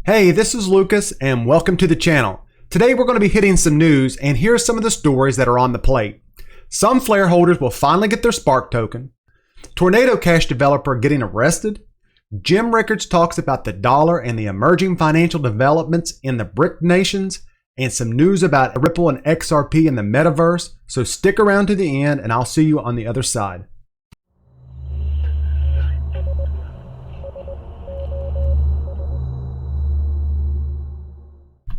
Hey, this is Lucas and welcome to the channel. Today we're going to be hitting some news and here's some of the stories that are on the plate. Some flare holders will finally get their Spark token. Tornado Cash developer getting arrested. Jim Rickards talks about the dollar and the emerging financial developments in the BRICS nations, and some news about Ripple and XRP in the Metaverse. So stick around to the end and I'll see you on the other side.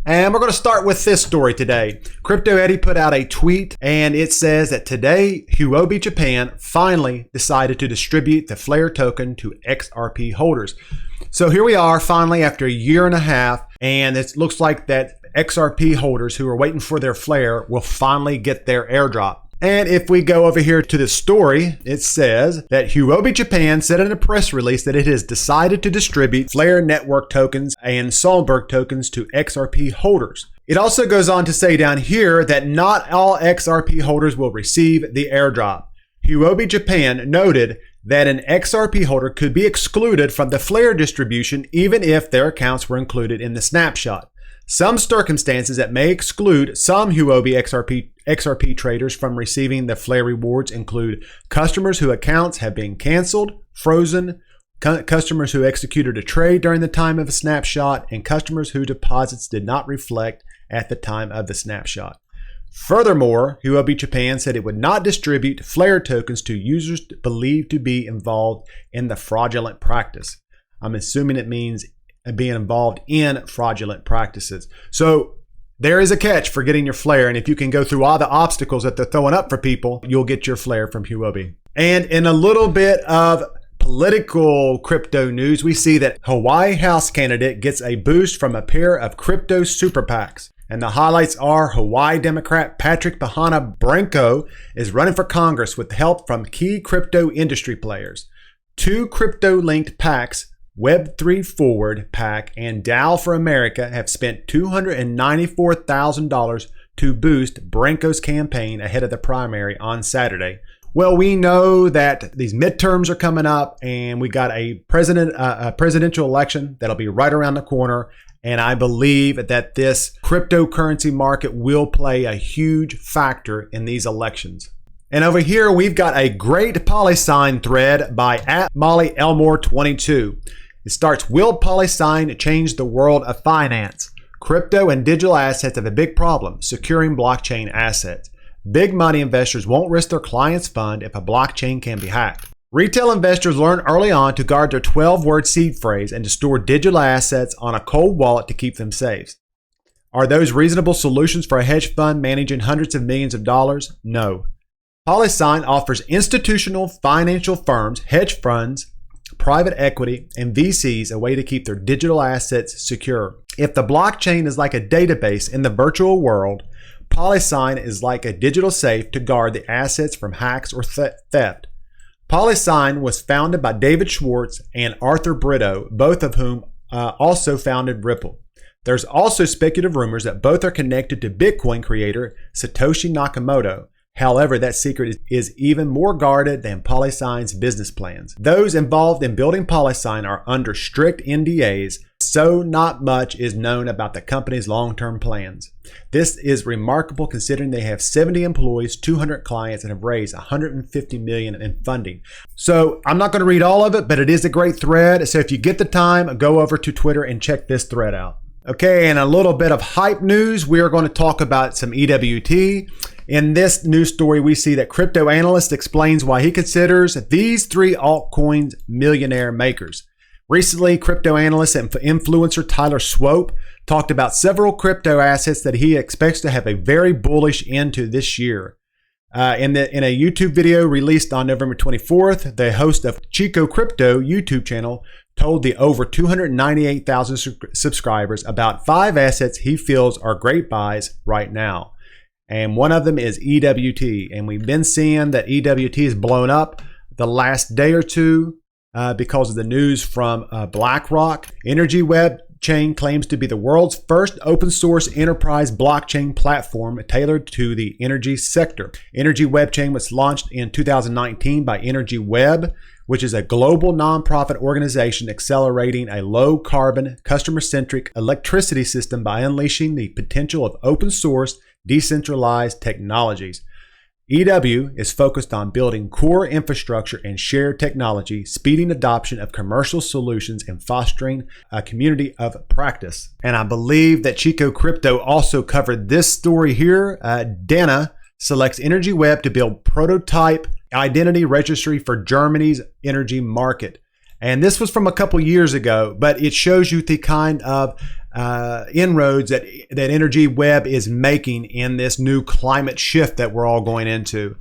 And we're going to start with this story today. Crypto Eddie put out a tweet and it says that today, Huobi Japan finally decided to distribute the Flare token to XRP holders. So here we are finally after a year and a half, and it looks like that XRP holders who are waiting for their Flare will finally get their airdrop. And if we go over here to the story, it says that Huobi Japan said in a press release that it has decided to distribute Flare network tokens and Solberg tokens to XRP holders. It also goes on to say down here that not all XRP holders will receive the airdrop. Huobi Japan noted that an XRP holder could be excluded from the Flare distribution even if their accounts were included in the snapshot. Some circumstances that may exclude some Huobi XRP traders from receiving the Flare rewards include customers whose accounts have been canceled, frozen, customers who executed a trade during the time of a snapshot, and customers whose deposits did not reflect at the time of the snapshot. Furthermore, Huobi Japan said it would not distribute Flare tokens to users believed to be involved in the fraudulent practice. I'm assuming it means being involved in fraudulent practices. So there is a catch for getting your Flare, and if you can go through all the obstacles that they're throwing up for people, you'll get your Flare from Huobi. And in a little bit of political crypto news, we see that Hawaii House candidate gets a boost from a pair of crypto super PACs. And the highlights are Hawaii Democrat Patrick Bahana Branco is running for Congress with help from key crypto industry players. Two crypto-linked PACs, Web3 Forward PAC and Dow for America, have spent $294,000 to boost Branco's campaign ahead of the primary on Saturday. Well, we know that these midterms are coming up and we got a presidential election that'll be right around the corner. And I believe that this cryptocurrency market will play a huge factor in these elections. And over here, we've got a great PolySign thread by @MollyElmore22. It starts, will PolySign change the world of finance? Crypto and digital assets have a big problem, securing blockchain assets. Big money investors won't risk their clients' fund if a blockchain can be hacked. Retail investors learn early on to guard their 12-word seed phrase and to store digital assets on a cold wallet to keep them safe. Are those reasonable solutions for a hedge fund managing hundreds of millions of dollars? No. PolySign offers institutional financial firms, hedge funds, private equity, and VCs a way to keep their digital assets secure. If the blockchain is like a database in the virtual world, PolySign is like a digital safe to guard the assets from hacks or theft. PolySign was founded by David Schwartz and Arthur Brito, both of whom also founded Ripple. There's also speculative rumors that both are connected to Bitcoin creator Satoshi Nakamoto. However, that secret is even more guarded than PolySign's business plans. Those involved in building PolySign are under strict NDAs, so not much is known about the company's long-term plans. This is remarkable considering they have 70 employees, 200 clients, and have raised $150 million in funding. So I'm not going to read all of it, but it is a great thread. So if you get the time, go over to Twitter and check this thread out. Okay, and a little bit of hype news. We are going to talk about some EWT. In this news story, we see that crypto analyst explains why he considers these three altcoins millionaire makers. Recently, crypto analyst and influencer Tyler Swope talked about several crypto assets that he expects to have a very bullish end to this year. In a YouTube video released on November 24th, the host of Chico Crypto YouTube channel told the over 298,000 subscribers about 5 assets he feels are great buys right now. And one of them is EWT. And we've been seeing that EWT is blown up the last day or two because of the news from BlackRock. Energy Web Chain claims to be the world's first open source enterprise blockchain platform tailored to the energy sector. Energy Web Chain was launched in 2019 by Energy Web, which is a global nonprofit organization accelerating a low-carbon, customer-centric electricity system by unleashing the potential of open-source, decentralized technologies. EW is focused on building core infrastructure and shared technology, speeding adoption of commercial solutions, and fostering a community of practice. And I believe that Chico Crypto also covered this story here. Dana selects Energy Web to build prototype identity registry for Germany's energy market. And this was from a couple years ago, but it shows you the kind of inroads that Energy Web is making in this new climate shift that we're all going into.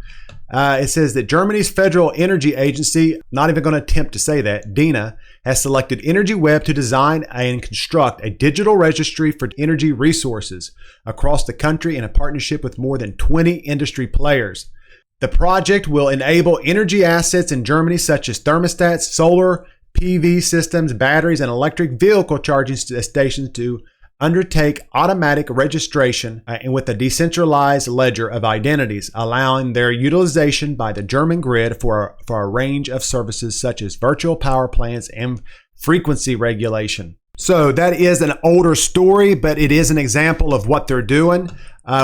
It says that Germany's Federal Energy Agency, not even going to attempt to say that, DENA, has selected Energy Web to design and construct a digital registry for energy resources across the country in a partnership with more than 20 industry players. The project will enable energy assets in Germany such as thermostats, solar PV systems, batteries, and electric vehicle charging stations to undertake automatic registration and with a decentralized ledger of identities, allowing their utilization by the German grid for a range of services such as virtual power plants and frequency regulation. So that is an older story, but it is an example of what they're doing.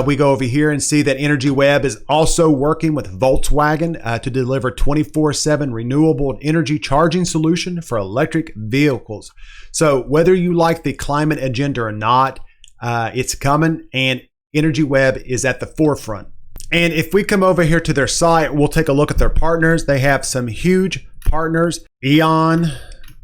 We go over here and see that Energy Web is also working with Volkswagen to deliver 24/7 renewable energy charging solution for electric vehicles. So whether you like the climate agenda or not, it's coming, and Energy Web is at the forefront. And if we come over here to their site, we'll take a look at their partners. They have some huge partners: E.ON,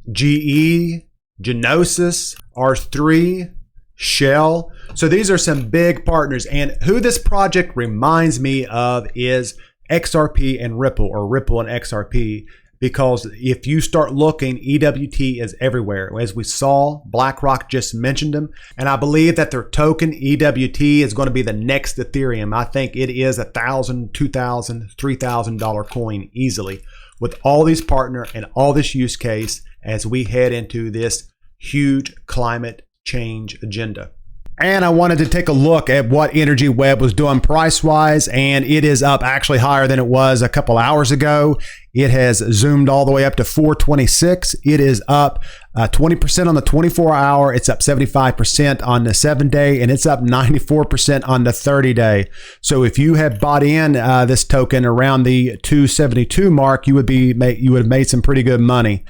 GE, Genosis, R3, Shell. So these are some big partners. And who this project reminds me of is XRP and Ripple, or Ripple and XRP, because if you start looking, EWT is everywhere. As we saw, BlackRock just mentioned them. And I believe that their token, EWT, is going to be the next Ethereum. I think it is $1,000, $2,000, $3,000 coin easily, with all these partners and all this use case as we head into this huge climate change agenda. And I wanted to take a look at what Energy Web was doing price-wise, and it is up actually higher than it was a couple hours ago. It has zoomed all the way up to 426. It is up 20% on the 24-hour. It's up 75% on the 7-day, and it's up 94% on the 30-day. So if you had bought in this token around the 272 mark, you would have made some pretty good money.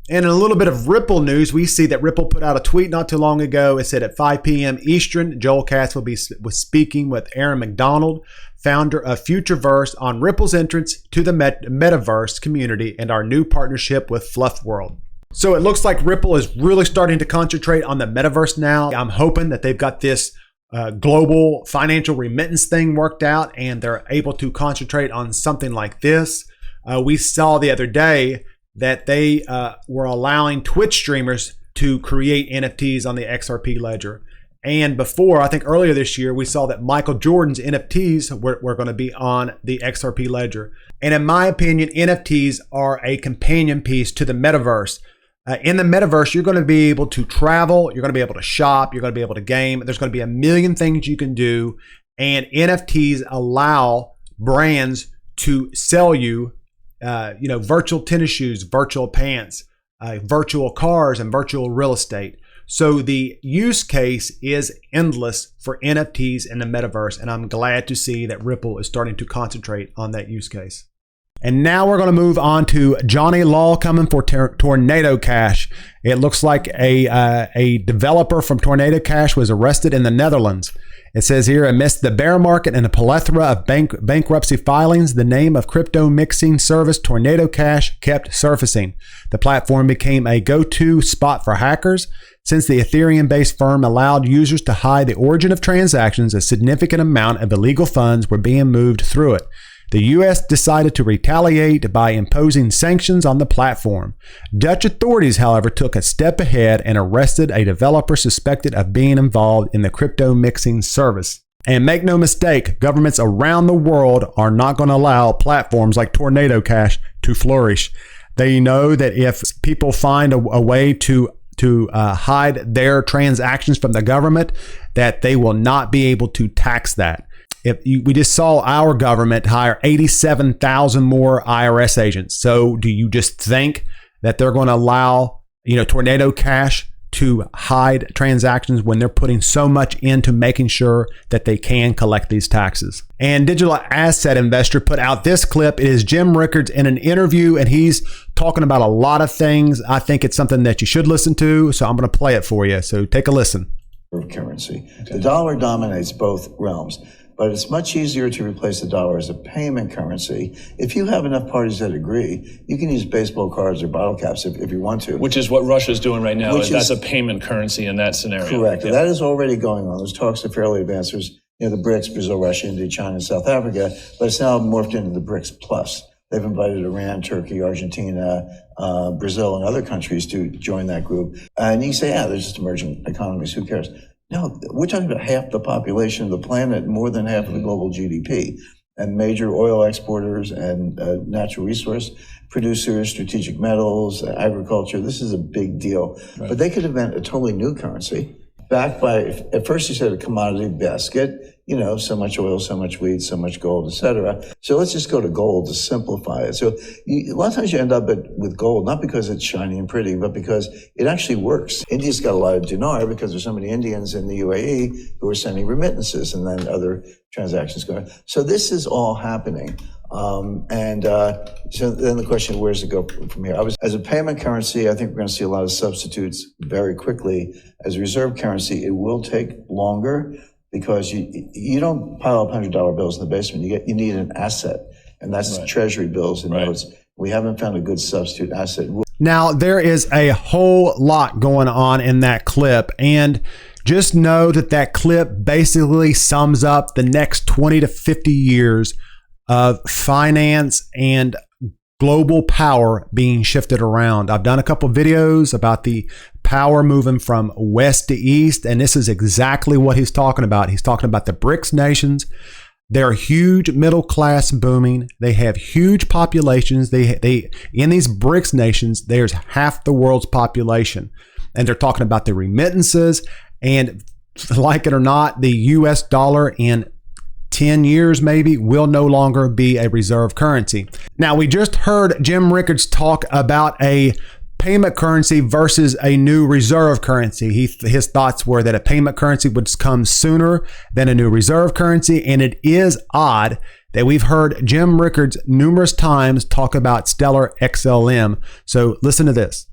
And in a little bit of Ripple news, we see that Ripple put out a tweet not too long ago. It said at 5 p.m. Eastern, Joel Katz was speaking with Aaron McDonald, founder of Futureverse, on Ripple's entrance to the Metaverse community and our new partnership with Fluff World. So it looks like Ripple is really starting to concentrate on the Metaverse now. I'm hoping that they've got this global financial remittance thing worked out and they're able to concentrate on something like this. We saw the other day that they were allowing Twitch streamers to create NFTs on the XRP ledger. And before, I think earlier this year, we saw that Michael Jordan's NFTs were going to be on the XRP ledger. And in my opinion, NFTs are a companion piece to the Metaverse. In the Metaverse, you're going to be able to travel, you're going to be able to shop, you're going to be able to game. There's going to be a million things you can do. And NFTs allow brands to sell you virtual tennis shoes, virtual pants, virtual cars, and virtual real estate. So the use case is endless for NFTs in the Metaverse, and I'm glad to see that Ripple is starting to concentrate on that use case. And now we're going to move on to Johnny Law coming for Tornado Cash. It looks like a developer from Tornado Cash was arrested in the Netherlands. It says here, amidst the bear market and a plethora of bankruptcy filings, the name of crypto mixing service Tornado Cash kept surfacing. The platform became a go-to spot for hackers. Since the Ethereum-based firm allowed users to hide the origin of transactions, a significant amount of illegal funds were being moved through it. The U.S. decided to retaliate by imposing sanctions on the platform. Dutch authorities, however, took a step ahead and arrested a developer suspected of being involved in the crypto mixing service. And make no mistake, governments around the world are not going to allow platforms like Tornado Cash to flourish. They know that if people find a way to hide their transactions from the government, that they will not be able to tax that. We just saw our government hire 87,000 more IRS agents. So do you just think that they're going to allow, Tornado Cash to hide transactions when they're putting so much into making sure that they can collect these taxes? And Digital Asset Investor put out this clip. It is Jim Rickards in an interview, and he's talking about a lot of things. I think it's something that you should listen to, so I'm going to play it for you. So take a listen. Currency. The dollar dominates both realms, but it's much easier to replace the dollar as a payment currency. If you have enough parties that agree, you can use baseball cards or bottle caps if you want to. Which is what Russia's doing right now. That's a payment currency in that scenario. Correct. Yeah. That is already going on. Those talks are fairly advanced. There's the BRICS, Brazil, Russia, India, China, and South Africa, but it's now morphed into the BRICS Plus. They've invited Iran, Turkey, Argentina, Brazil, and other countries to join that group. And you can say, they're just emerging economies. Who cares? No, we're talking about half the population of the planet, more than half of the global GDP, and major oil exporters and natural resource producers, strategic metals, agriculture. This is a big deal. Right. But they could invent a totally new currency backed by, at first you said a commodity basket, so much oil, so much wheat, so much gold, etc. So let's just go to gold to simplify it. So a lot of times you end up with gold, not because it's shiny and pretty, but because it actually works. India's got a lot of dinar because there's so many Indians in the UAE who are sending remittances and then other transactions going. So this is all happening. So then the question, where does it go from here? As a payment currency, I think we're going to see a lot of substitutes very quickly. As a reserve currency, it will take longer because you don't pile up $100 bills in the basement. You need an asset, and that's treasury bills and notes. We haven't found a good substitute asset. Now, there is a whole lot going on in that clip, and just know that clip basically sums up the next 20 to 50 years of finance and global power being shifted around. I've done a couple of videos about the power moving from west to east, and this is exactly what he's talking about. He's talking about the BRICS nations. They're huge, middle class booming. They have huge populations. They in these BRICS nations, there's half the world's population. And they're talking about the remittances, and like it or not, the US dollar in 10 years maybe will no longer be a reserve currency. Now, we just heard Jim Rickards talk about a payment currency versus a new reserve currency. His thoughts were that a payment currency would come sooner than a new reserve currency, and it is odd that we've heard Jim Rickards numerous times talk about Stellar XLM. So listen to this.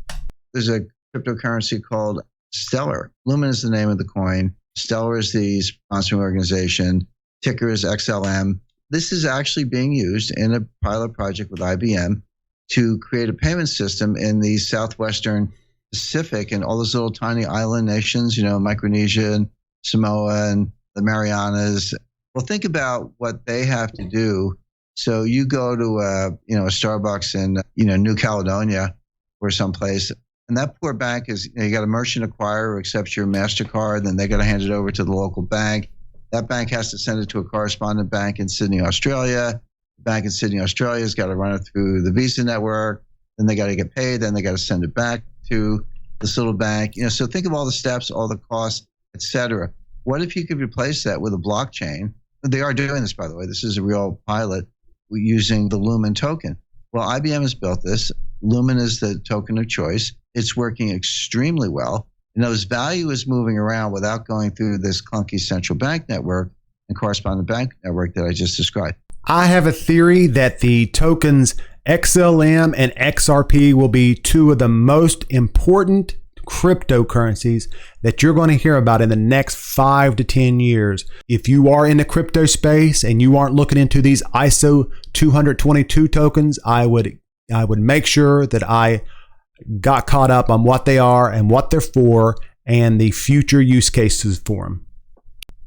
There's a cryptocurrency called Stellar. Lumen is the name of the coin. Stellar is the sponsoring organization. Ticker is XLM. This is actually being used in a pilot project with IBM to create a payment system in the Southwestern Pacific and all those little tiny island nations, Micronesia and Samoa and the Marianas. Well, think about what they have to do. So you go to a Starbucks in, New Caledonia or someplace, and that poor bank is, you got a merchant acquirer who accepts your MasterCard, then they got to hand it over to the local bank. That bank has to send it to a correspondent bank in Sydney, Australia. The bank in Sydney, Australia has got to run it through the Visa network. Then they got to get paid. Then they got to send it back to this little bank. So think of all the steps, all the costs, et cetera. What if you could replace that with a blockchain? They are doing this, by the way. This is a real pilot using the Lumen token. Well, IBM has built this. Lumen is the token of choice. It's working extremely well. And those value is moving around without going through this clunky central bank network and correspondent bank network that I just described. I have a theory that the tokens XLM and XRP will be two of the most important cryptocurrencies that you're going to hear about in the next 5 to 10 years. If you are in the crypto space and you aren't looking into these ISO 222 tokens, I would make sure that I got caught up on what they are and what they're for and the future use cases for them.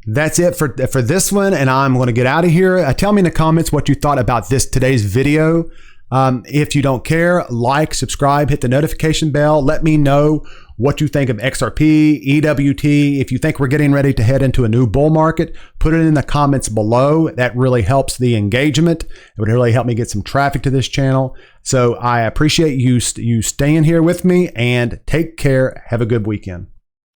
That's it for this one, and I'm going to get out of here. Tell me in the comments what you thought about today's video. If you don't care, like, subscribe, hit the notification bell. Let me know what you think of XRP, EWT. If you think we're getting ready to head into a new bull market, put it in the comments below. That really helps the engagement. It would really help me get some traffic to this channel. So I appreciate you staying here with me, and take care. Have a good weekend.